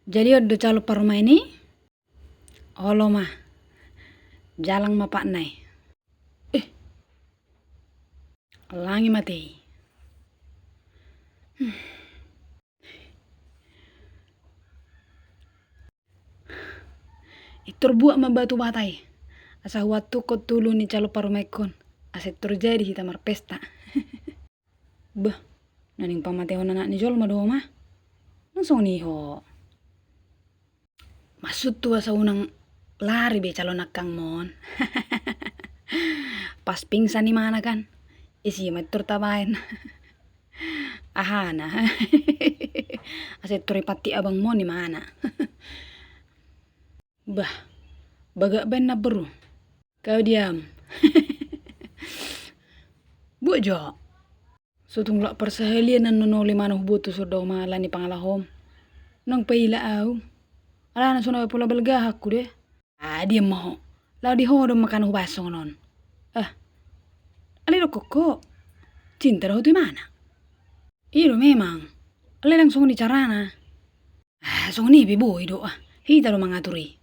Jadi ada calo parma ini, olo mah, jalang ma pak nai. Eh, langi mati. Itur buat ma batu batai. Asa waktu ko tulu ni calo parma ikon. Asa terjadi hita mar pesta. Bah, naning pamateo anak ni jol ma do mah. Langsung nih ho. Maksud tu asa unang lari be calon nakang mon. Pas pingsan di mana kan? Isi matur tabain. Ahana. Asa pati abang mon di mana? Bah, bagak ben na bro. Kau diam. Bojo. Sutung lak persahalian nan nonoli mana hubutu sudah malah ni pangalahom. Nang paila au. Ala na sunay pula belga aku deh. Ah, dia mau. Lau di hodom makan hubasong non. Ali lo koko. Cinta dah tu mana? Iro memang. Ali langsung di carana. Song ni bibo ido ah. Hita lo mangaturi.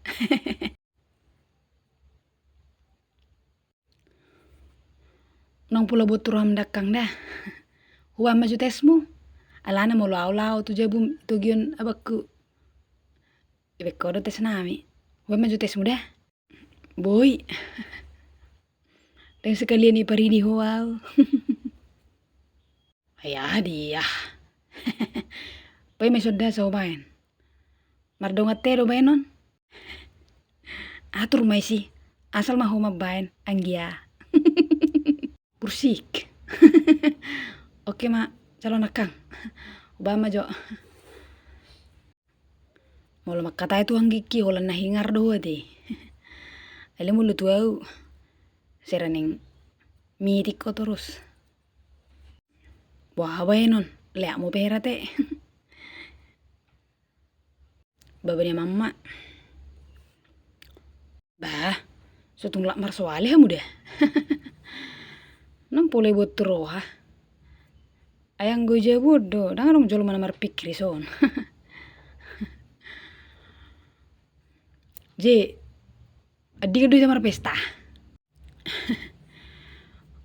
Nang pula boturam dakang dah. Huwa maju tesmu. Alana mo lau tu jabum tu gion abaku. Ibe kodo tes nami. Huwa maju tesmu dah. Boy. Dan sekalian ipari di huwa. Ayah dia. Pai mesod dah sobain. Mardongat tero bainon. Atur mai si. Asal mah homa bain anggia. Bursik. Oke mak, calon akang. Obama jo. Molo makata itu anggiki holan na hingar doa de. Ele mulu tuau. Seraning mitik ko terus. Wah bainon, lea mo pera te. Babanya mama. Bah, sutung lak marsoale hamu dah. Nang pole buat teroha. Ayang gue bodoh, dangan dong jolo mana mar pikir son. Je, adik aduh mar pesta.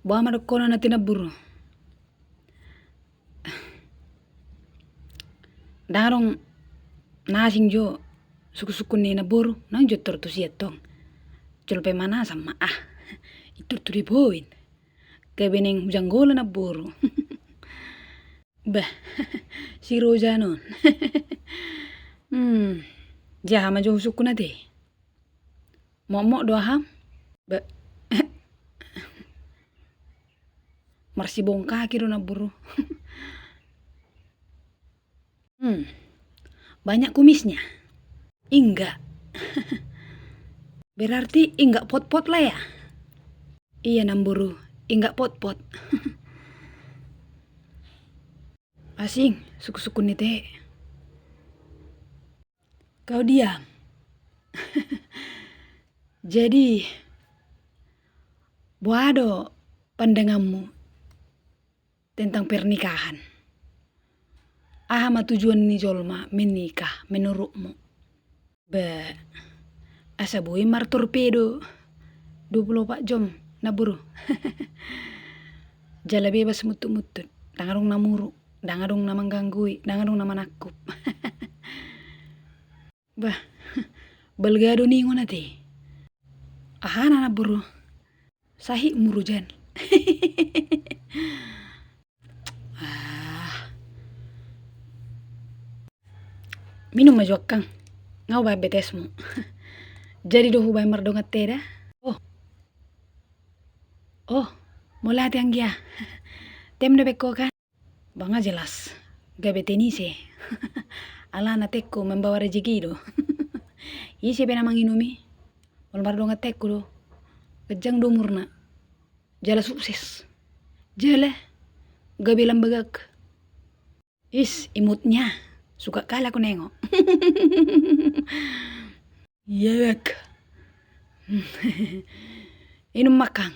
Bawa mar kona na tinaburo. Dangan dong nasing jo suku-suku ni naburo, nang jo tortu siatong. Jolo pe mana sama itu tu diboin. Kebeneng janggola naburo. Bah, si Roja non. Jaha ma jo suku na de. Momok doa ham. Ba. Marsi bongka kiro naburo. Banyak kumisnya. Enggak. Berarti enggak pot-pot lah ya? Iya namburu, enggak pot-pot. Asing, suku-suku ni teh. Kau diam. Jadi, buado pandanganmu tentang pernikahan. Ahama tujuan ni jolma menikah menurutmu? Asa boy mar torpedo 24 jam naburu. Jala bebas mutut-mutut. Dangadong namuru. Dangadong namang ganggui. Dangadong naman nakup. Bah, belgado ningo nati. Ahana naburu. Sahi murujan. Minum maju kang. Ngau ba betesmu. Jadi do hubay mardongat teda. Oh, mula tiang gia. Tem de beko kan? Banga jelas. Gabe tenise. Ala na teko membawa rezeki do. Isi pena manginumi. Mol mardongat teko do. Kejang do murna. Jala sukses. Jala. Gabe lambagak. Imutnya. Suka kalah aku nengok. Yek. Inum makang.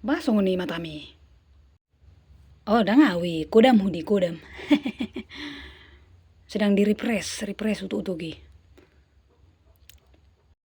Basong ni matami. Oh, dah ngawi, kodam hudi, kodam. Sedang di refresh utuk-utuk.